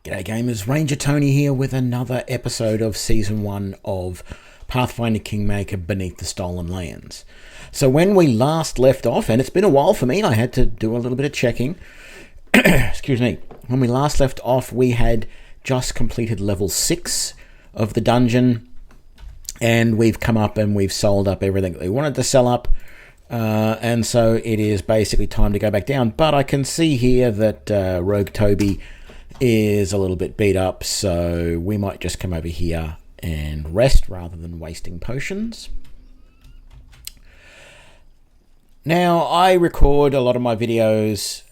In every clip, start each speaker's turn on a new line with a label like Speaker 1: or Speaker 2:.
Speaker 1: G'day gamers, Ranger Tony here with another episode of Season 1 of Pathfinder Kingmaker Beneath the Stolen Lands. So when we last left off, and it's been a while for me, I had to do a little bit of checking. Excuse me. When we last left off, we had just completed level 6 of the dungeon, and we've come up and we've sold up everything that we wanted to sell up. And so it is basically time to go back down. But I can see here that Rogue Toby is a little bit beat up, so we might just come over here and rest rather than wasting potions. Now, I record a lot of my videos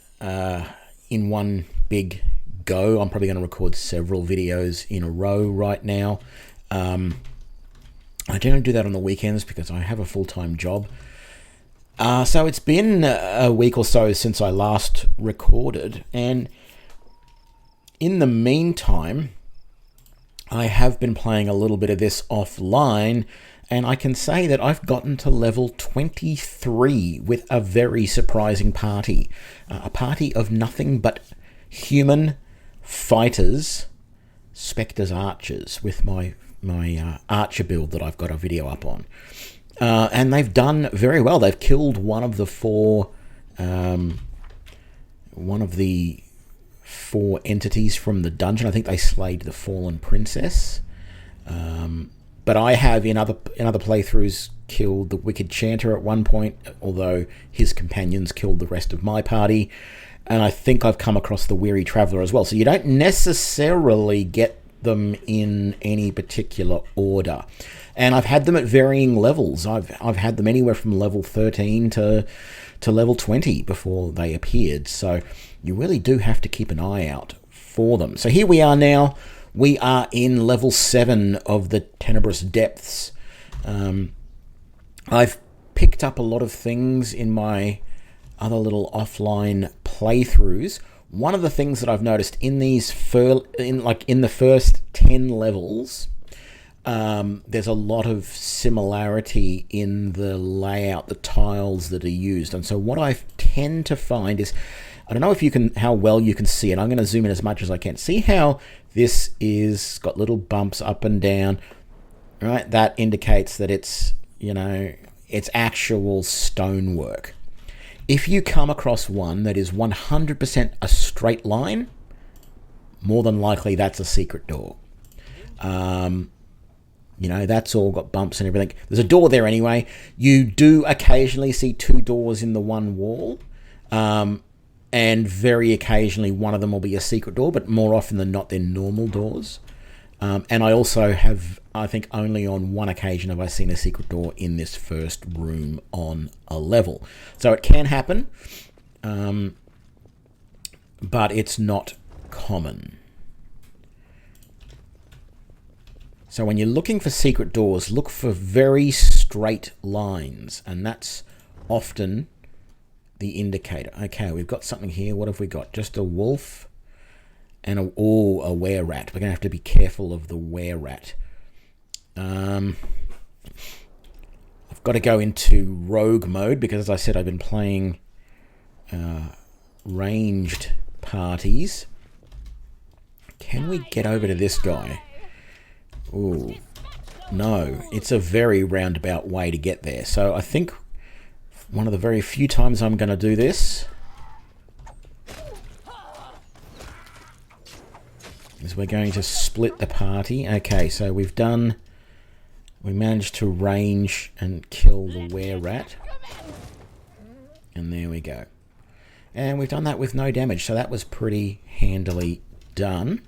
Speaker 1: in one big go. I'm probably going to record several videos in a row right now. I generally do that on the weekends because I have a full-time job. So it's been a week or so since I last recorded, and in the meantime, I have been playing a little bit of this offline, and I can say that I've gotten to level 23 with a very surprising party. A party of nothing but human fighters, Spectres archers, with my archer build that I've got a video up on. And they've done very well. They've killed one of the four entities from the dungeon. I think they slayed the fallen princess. But I have in other playthroughs killed the wicked chanter at one point, although his companions killed the rest of my party. And I think I've come across the weary traveler as well. So you don't necessarily get them in any particular order. And I've had them at varying levels. I've had them anywhere from level 13 to level 20 before they appeared. So you really do have to keep an eye out for them. So here we are now. We are in level 7 of the Tenebrous Depths. I've picked up a lot of things in my other little offline playthroughs. One of the things that I've noticed in these in the first 10 levels, there's a lot of similarity in the layout, the tiles that are used. And so what I tend to find is, I don't know how well you can see it. I'm going to zoom in as much as I can. See how this is got little bumps up and down, right? That indicates that it's actual stonework. If you come across one that is 100% a straight line, more than likely that's a secret door. That's all got bumps and everything. There's a door there anyway. You do occasionally see two doors in the one wall. And very occasionally one of them will be a secret door, but more often than not, they're normal doors. And I also have, I think only on one occasion have I seen a secret door in this first room on a level. So it can happen, but it's not common. So when you're looking for secret doors, look for very straight lines, and that's often the indicator. Okay, we've got something here. What have we got? Just a wolf and a were-rat. We're going to have to be careful of the were-rat. I've got to go into rogue mode because, as I said, I've been playing ranged parties. Can we get over to this guy? Ooh, no. It's a very roundabout way to get there. So I think one of the very few times I'm going to do this is we're going to split the party. Okay, so we managed to range and kill the were-rat. And there we go. And we've done that with no damage, so that was pretty handily done.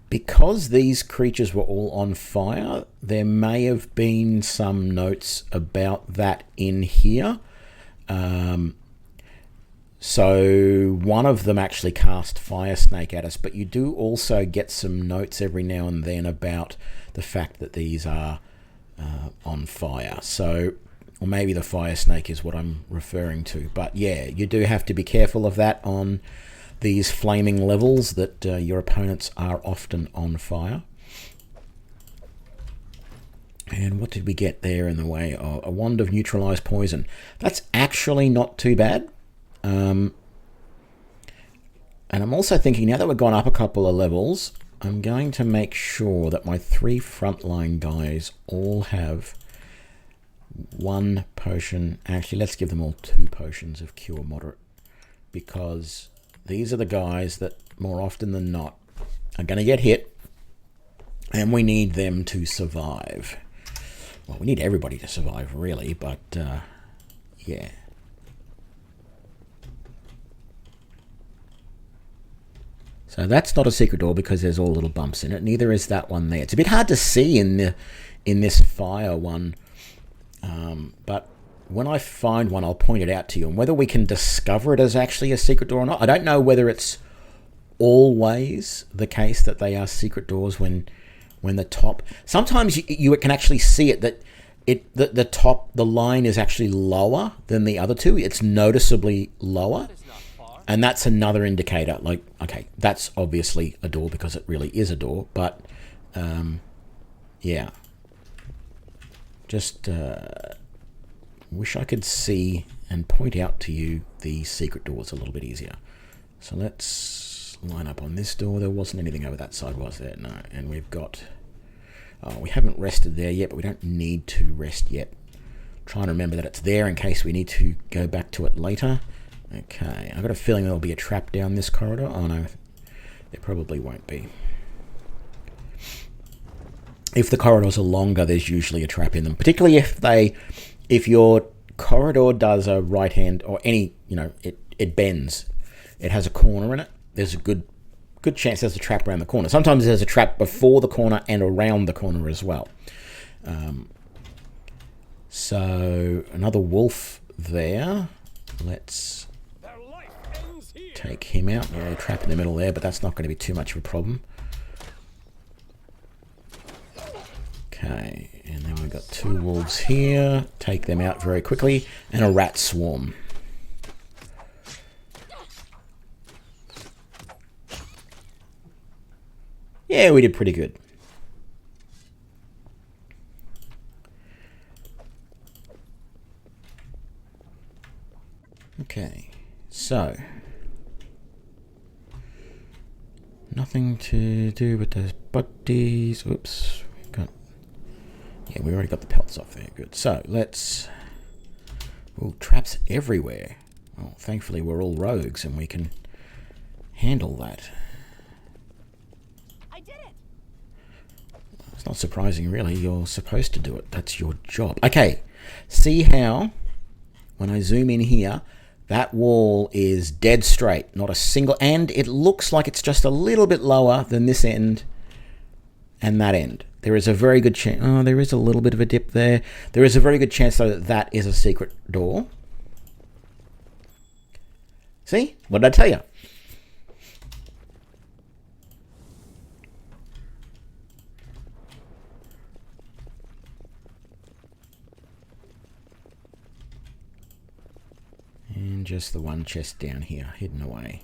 Speaker 1: Because these creatures were all on fire, there may have been some notes about that in here. So one of them actually cast Fire Snake at us, but you do also get some notes every now and then about the fact that these are on fire. So, or maybe the Fire Snake is what I'm referring to. But yeah, you do have to be careful of that on these flaming levels, that your opponents are often on fire. And what did we get there in the way? Oh, a wand of neutralized poison. That's actually not too bad. I'm also thinking, now that we've gone up a couple of levels, I'm going to make sure that my 3 frontline guys all have 1 potion. Actually, let's give them all 2 potions of Cure Moderate, because these are the guys that more often than not are going to get hit, and we need them to survive. Well, we need everybody to survive, really, but yeah. So that's not a secret door because there's all little bumps in it. Neither is that one there. It's a bit hard to see in this fire one, but when I find one, I'll point it out to you. And whether we can discover it as actually a secret door or not, I don't know whether it's always the case that they are secret doors when the top. Sometimes you can actually see it that the line is actually lower than the other two. It's noticeably lower. And that's another indicator, like, okay, that's obviously a door because it really is a door, but, yeah. Just wish I could see and point out to you the secret doors a little bit easier. So let's line up on this door. There wasn't anything over that side, was there? No. And we've got, we haven't rested there yet, but we don't need to rest yet. Trying to remember that it's there in case we need to go back to it later. Okay, I've got a feeling there'll be a trap down this corridor. Oh no, there probably won't be. If the corridors are longer, there's usually a trap in them. Particularly if your corridor does a right hand, or any, it bends. It has a corner in it. There's a good chance there's a trap around the corner. Sometimes there's a trap before the corner and around the corner as well. So another wolf there. Let's take him out. Yeah, a trap in the middle there, but that's not going to be too much of a problem. Okay, and then we've got 2 wolves here. Take them out very quickly. And a rat swarm. Yeah, we did pretty good. Okay, so nothing to do with those bodies. Oops, we already got the pelts off there. Good. So let's. Oh, traps everywhere. Well, thankfully we're all rogues and we can handle that.
Speaker 2: I did it.
Speaker 1: It's not surprising, really. You're supposed to do it. That's your job. Okay. See how when I zoom in here, that wall is dead straight, not a single, and it looks like it's just a little bit lower than this end and that end. There is a very good chance, there is a little bit of a dip there. There is a very good chance, though, that that is a secret door. See? What did I tell you? And just the one chest down here, hidden away.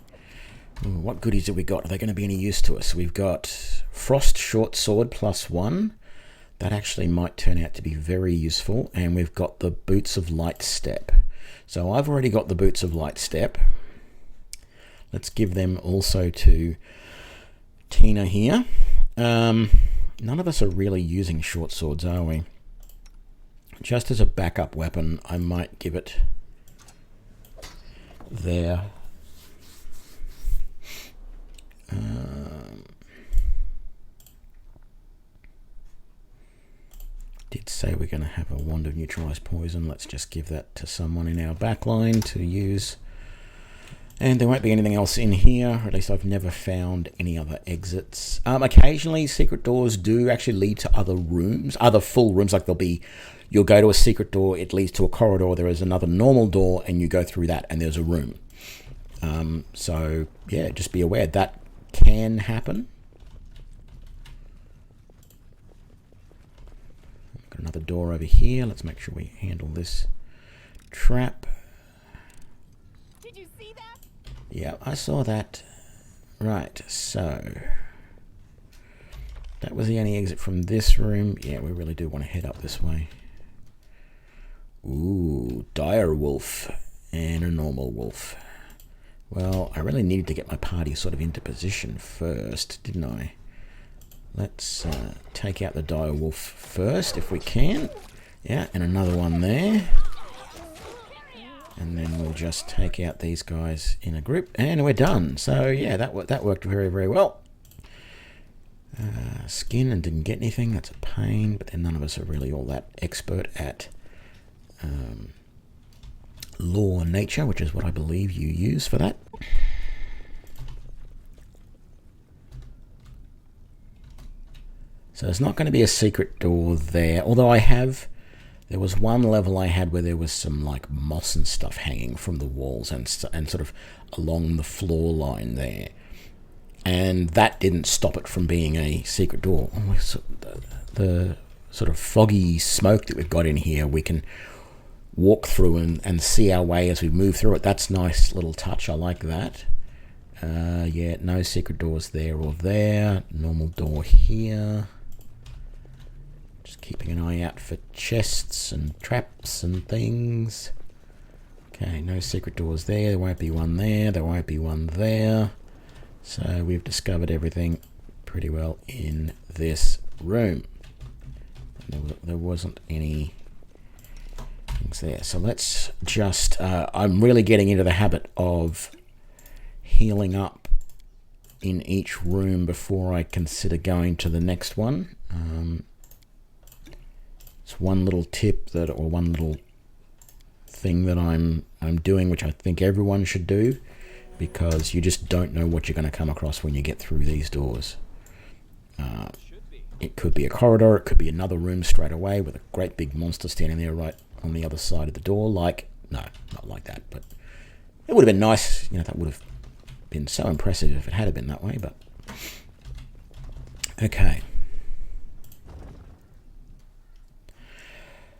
Speaker 1: Ooh, what goodies have we got? Are they going to be any use to us? We've got Frost Short Sword +1. That actually might turn out to be very useful. And we've got the Boots of Light Step. So I've already got the Boots of Light Step. Let's give them also to Tina here. None of us are really using short swords, are we? Just as a backup weapon, I might give it there. Did say we're going to have a wand of neutralized poison. Let's just give that to someone in our backline to use. And there won't be anything else in here, or at least I've never found any other exits. Occasionally secret doors do actually lead to other rooms, other full rooms. Like you'll go to a secret door, it leads to a corridor, there is another normal door, and you go through that and there's a room. So yeah, just be aware that can happen. Got another door over here. Let's make sure we handle this trap.
Speaker 2: Did you see that?
Speaker 1: Yeah, I saw that. Right, so that was the only exit from this room. Yeah, we really do want to head up this way. Ooh, dire wolf and a normal wolf. Well, I really needed to get my party sort of into position first, didn't I? Let's take out the dire wolf first, if we can. Yeah, and another one there. And then we'll just take out these guys in a group, and we're done. So yeah, that worked very, very well. Skin and didn't get anything. That's a pain, but then none of us are really all that expert at law and nature, which is what I believe you use for that. So there's not going to be a secret door there, although there was one level I had where there was some like moss and stuff hanging from the walls and sort of along the floor line there. And that didn't stop it from being a secret door. The sort of foggy smoke that we've got in here, we can walk through and see our way as we move through it. That's a nice little touch. I like that. Yeah, no secret doors there or there. Normal door here. Just keeping an eye out for chests and traps and things. Okay, no secret doors there. There won't be one there. There won't be one there. So we've discovered everything pretty well in this room. There wasn't any things there. So let's just... I'm really getting into the habit of healing up in each room before I consider going to the next one. It's one little tip that, or one little thing that I'm doing, which I think everyone should do, because you just don't know what you're going to come across when you get through these doors. It could be a corridor, it could be another room straight away with a great big monster standing there right on the other side of the door. Like, no, not like that, but it would have been nice. You know, that would have been so impressive if it had been that way, but okay.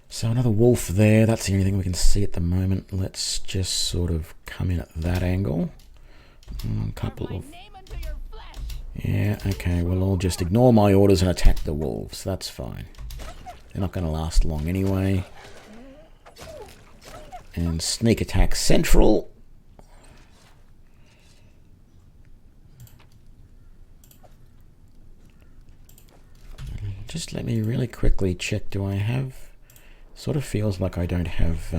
Speaker 1: So another wolf there. That's the only thing we can see at the moment. Let's just sort of come in at that angle. A couple of... Yeah, okay. We'll all just ignore my orders and attack the wolves. That's fine. They're not going to last long anyway. And sneak attack central. Just let me really quickly check. Do I have... Sort of feels like I don't have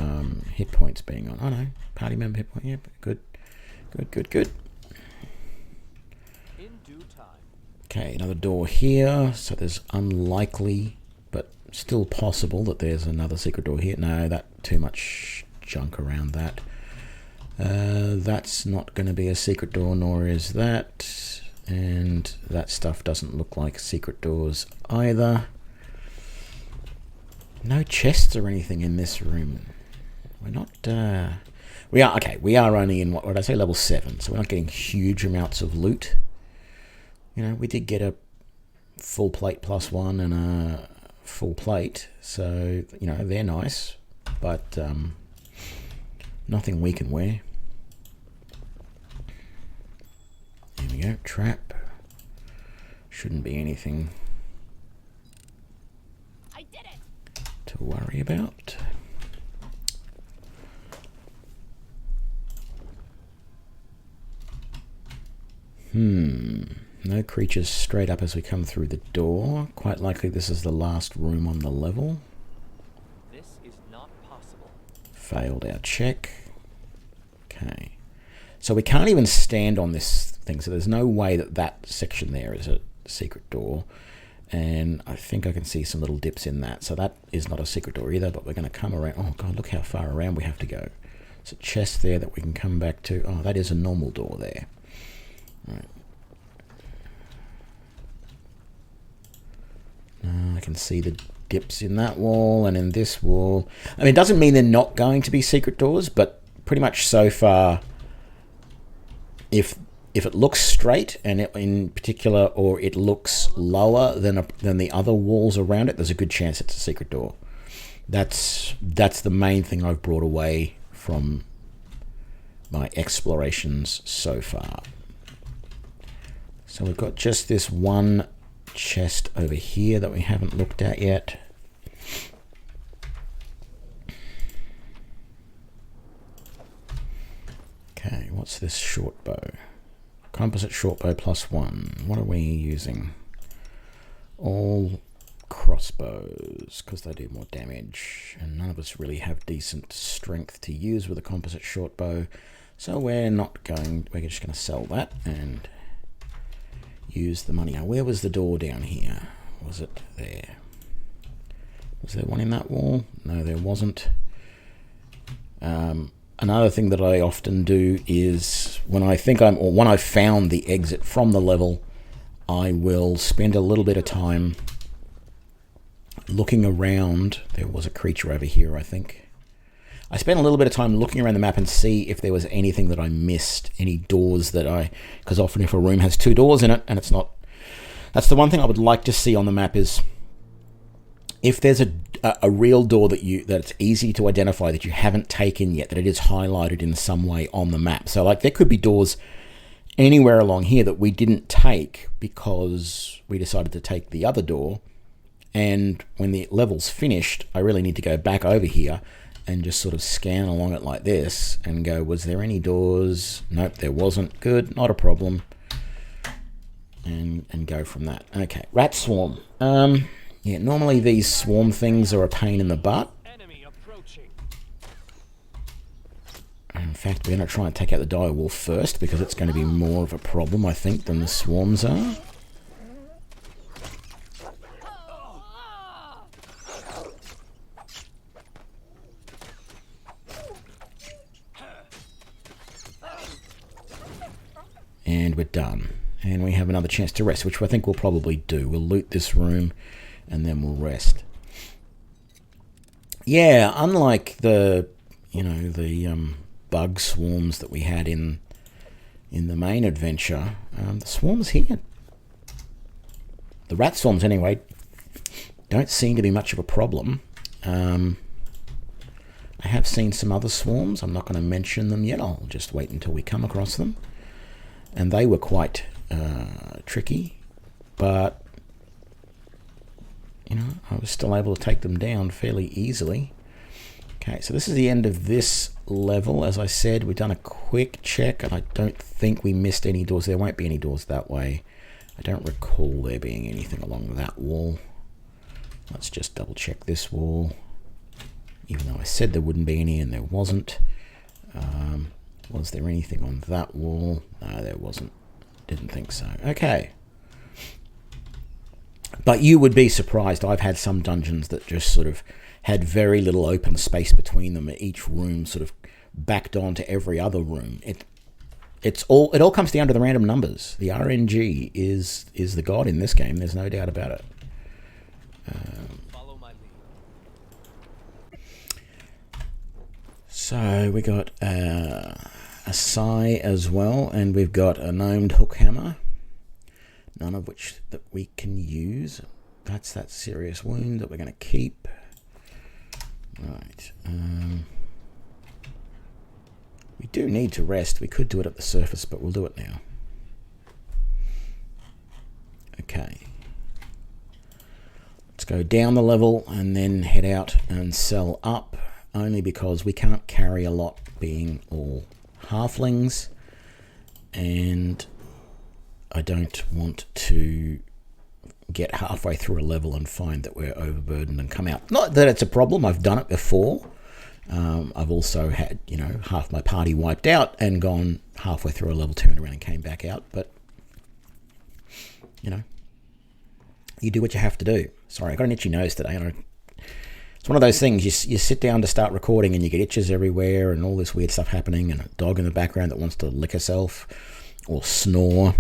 Speaker 1: hit points being on. Oh no, party member hit point. Yeah, good.
Speaker 3: In due time.
Speaker 1: Okay, another door here. So there's unlikely, but still possible that there's another secret door here. No, that too much junk around that. That's not going to be a secret door, nor is that. And that stuff doesn't look like secret doors either. No chests or anything in this room. We're not... We are, okay, we are only in, what would I say, level 7. So we're not getting huge amounts of loot. You know, we did get a full plate plus one and a full plate. So, you know, they're nice. But nothing we can wear. There we go, trap. Shouldn't be anything to worry about. No creatures straight up as we come through the door. Quite likely this is the last room on the level.
Speaker 3: This is not possible.
Speaker 1: Failed our check. Okay. So we can't even stand on this thing, so there's no way that that section there is a secret door. And I think I can see some little dips in that. So that is not a secret door either, but we're going to come around. Oh, God, look how far around we have to go. There's a chest there that we can come back to. Oh, that is a normal door there. All right. I can see the dips in that wall and in this wall. I mean, it doesn't mean they're not going to be secret doors, but pretty much so far, if it looks straight, and in particular, or it looks lower than the other walls around it, there's a good chance it's a secret door. That's the main thing I've brought away from my explorations so far. So we've got just this one chest over here that we haven't looked at yet. Okay, what's this short bow? Composite short bow +1. What are we using? All crossbows, because they do more damage, and none of us really have decent strength to use with a composite short bow, so we're just going to sell that and use the money. Now, where was the door down here? Was it there? Was there one in that wall? No, there wasn't. Another thing that I often do is when I've found the exit from the level, I will spend a little bit of time looking around. There was a creature over here, I think. I spent a little bit of time looking around the map and see if there was anything that I missed, any doors that because often if a room has 2 doors in it and it's not, that's the one thing I would like to see on the map is if there's a real door that's easy to identify that you haven't taken yet, that it is highlighted in some way on the map. So like there could be doors anywhere along here that we didn't take because we decided to take the other door, and when the level's finished I really need to go back over here and just sort of scan along it like this and go, was there any doors? Nope, there wasn't. Good, not a problem. And go from that. Okay, rat swarm. Yeah, normally these swarm things are a pain in the butt.
Speaker 3: Enemy approaching.
Speaker 1: In fact, we're going to try and take out the dire wolf first because it's going to be more of a problem, I think, than the swarms are. And we're done. And we have another chance to rest, which I think we'll probably do. We'll loot this room and then we'll rest. Yeah, unlike the bug swarms that we had in the main adventure, the swarms here, the rat swarms anyway, don't seem to be much of a problem. I have seen some other swarms. I'm not going to mention them yet. I'll just wait until we come across them. And they were quite tricky, but I was still able to take them down fairly easily. Okay, so this is the end of this level. As I said, we've done a quick check, and I don't think we missed any doors. There won't be any doors that way. I don't recall there being anything along that wall. Let's just double check this wall, even though I said there wouldn't be any, and there wasn't. Was there anything on that wall? No, there wasn't. Didn't think so. Okay. But you would be surprised. I've had some dungeons that just sort of had very little open space between them. Each room sort of backed onto every other room. It all comes down to the random numbers. The RNG is the god in this game. There's no doubt about it.
Speaker 3: Follow my lead.
Speaker 1: So we got a sai as well, and we've got a gnomed hook hammer. None of which that we can use. That's that serious wound that we're going to keep. Right. We do need to rest. We could do it at the surface, but we'll do it now. Okay. Let's go down the level and then head out and sell up, only because we can't carry a lot being all halflings, and I don't want to get halfway through a level and find that we're overburdened and come out. Not that it's a problem. I've done it before. I've also had, half my party wiped out and gone halfway through a level, turned around and came back out. But, you do what you have to do. Sorry, I got an itchy nose today. It's one of those things, you sit down to start recording and you get itches everywhere and all this weird stuff happening, and a dog in the background that wants to lick herself or snore.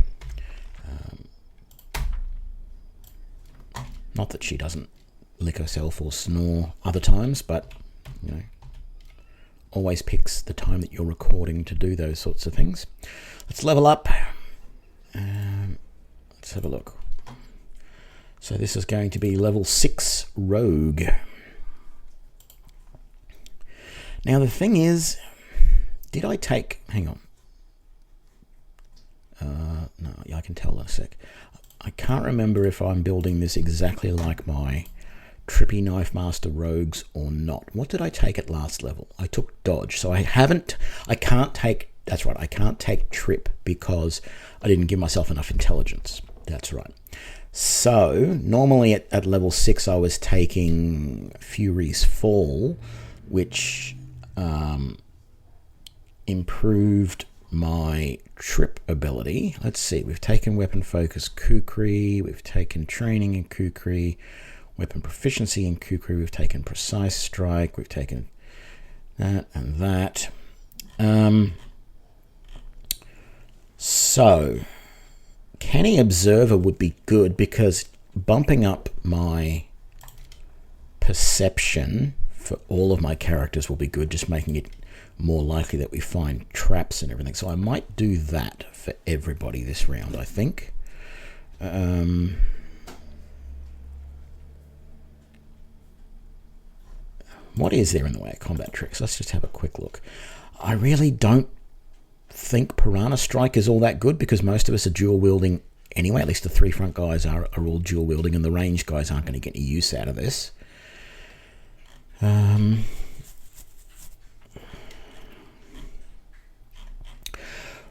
Speaker 1: Not that she doesn't lick herself or snore other times, but, always picks the time that you're recording to do those sorts of things. Let's level up. Let's have a look. So this is going to be level 6 Rogue. Now the thing is, did I take... Hang on. No, yeah, I can tell in a sec. I can't remember if I'm building this exactly like my Trippy Knife Master Rogues or not. What did I take at last level? I took Dodge. So I can't take That's right, I can't take trip because I didn't give myself enough intelligence. That's right. So normally at level 6 I was taking Fury's Fall, which improved my trip ability. Let's see, we've taken weapon focus Kukri, we've taken training in Kukri, weapon proficiency in Kukri, we've taken precise strike, we've taken that and that. So Canny Observer would be good because bumping up my perception for all of my characters will be good, just making it more likely that we find traps and everything. So I might do that for everybody this round, I think. What is there in the way of combat tricks? Let's just have a quick look. I really don't think Piranha Strike is all that good because most of us are dual wielding anyway. At least the 3 front guys are all dual wielding, and the range guys aren't going to get any use out of this.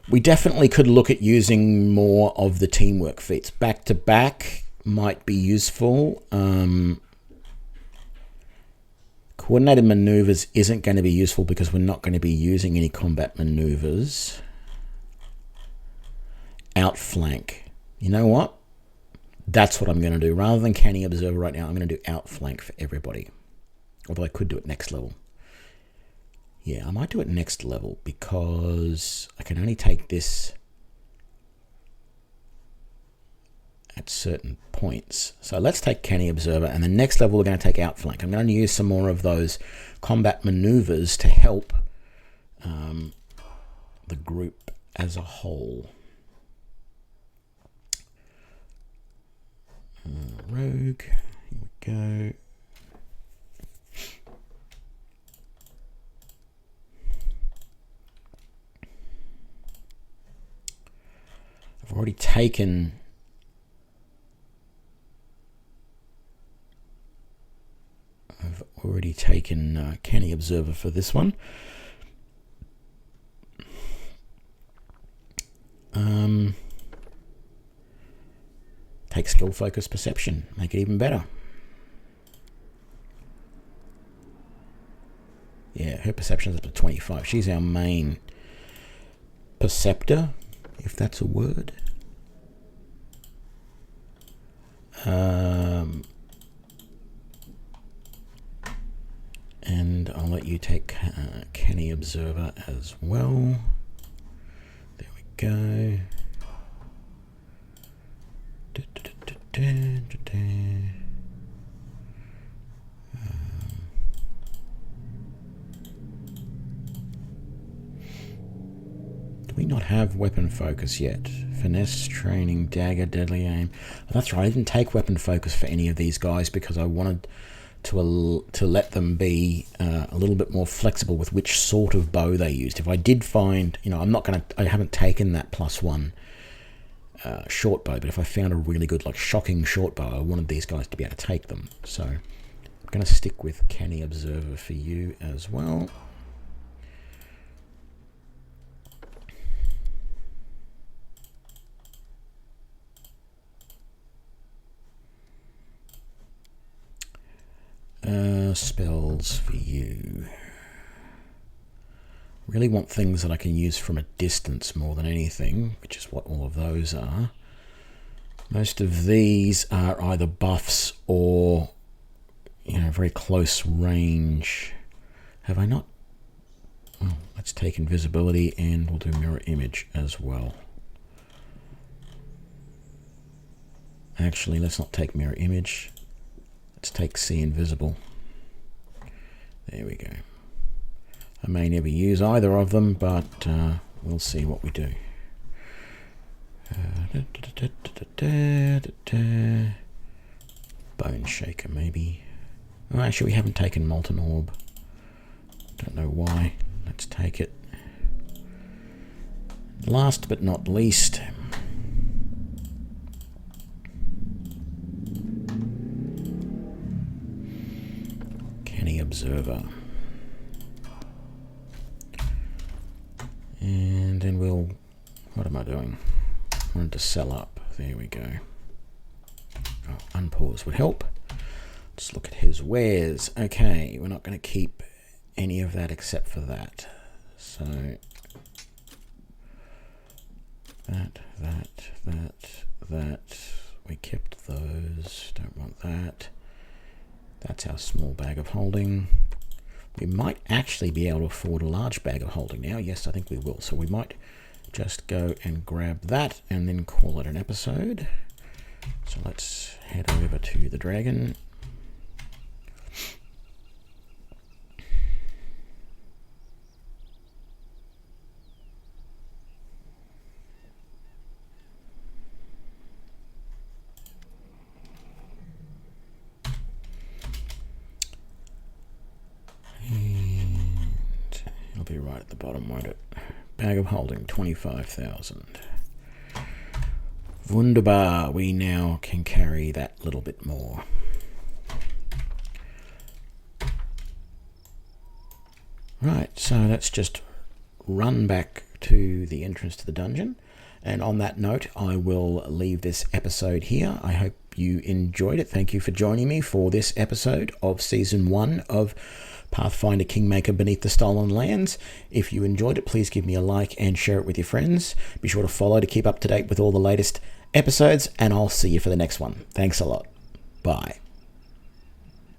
Speaker 1: We definitely could look at using more of the teamwork feats. Back to back might be useful. Coordinated maneuvers isn't going to be useful because we're not going to be using any combat maneuvers. Outflank. You know what? That's what I'm going to do. Rather than Canny Observer right now, I'm going to do outflank for everybody. Although I could do it next level. Yeah, I might do it next level because I can only take this at certain points. So let's take Canny Observer, and the next level we're going to take Outflank. I'm going to use some more of those combat maneuvers to help the group as a whole. Rogue, here we go. I've already taken Canny Observer for this one. Take Skill Focus Perception, make it even better. Yeah, her perception's up to 25. She's our main perceptor, if that's a word. And I'll let you take Canny Observer as well. There we go. Do we not have weapon focus yet? Finesse, training, dagger, deadly aim. Oh, that's right, I didn't take weapon focus for any of these guys because I wanted to let them be a little bit more flexible with which sort of bow they used. If I did find, I haven't taken that +1 short bow, but if I found a really good, shocking short bow, I wanted these guys to be able to take them. So I'm going to stick with Canny Observer for you as well. Spells for you. Really want things that I can use from a distance more than anything, which is what all of those are. Most of these are either buffs or, very close range. Have I not? Oh, let's take invisibility and we'll do mirror image as well. Actually, let's not take mirror image. Let's take see invisible. There we go. I may never use either of them, but we'll see what we do. Bone Shaker, maybe. Oh, actually, we haven't taken Molten Orb. Don't know why. Let's take it. Last but not least, Canny Observer. And And then we'll, what am I doing? I wanted to sell up. There we go. Oh, unpause would help. Let's look at his wares. Okay, we're not going to keep any of that except for that. So that. We kept those. Don't want that. That's our small bag of holding. We might actually be able to afford a large bag of holding now. Yes, I think we will. So we might just go and grab that and then call it an episode. So let's head over to the dragon. It'll be right at the bottom, won't it? Bag of holding, 25,000. Wunderbar, we now can carry that little bit more. Right, so let's just run back to the entrance to the dungeon. And on that note, I will leave this episode here. I hope you enjoyed it. Thank you for joining me for this episode of Season 1 of Pathfinder Kingmaker Beneath the Stolen Lands. If you enjoyed it, please give me a like and share it with your friends. Be sure to follow to keep up to date with all the latest episodes, and I'll see you for the next one. Thanks a lot. Bye.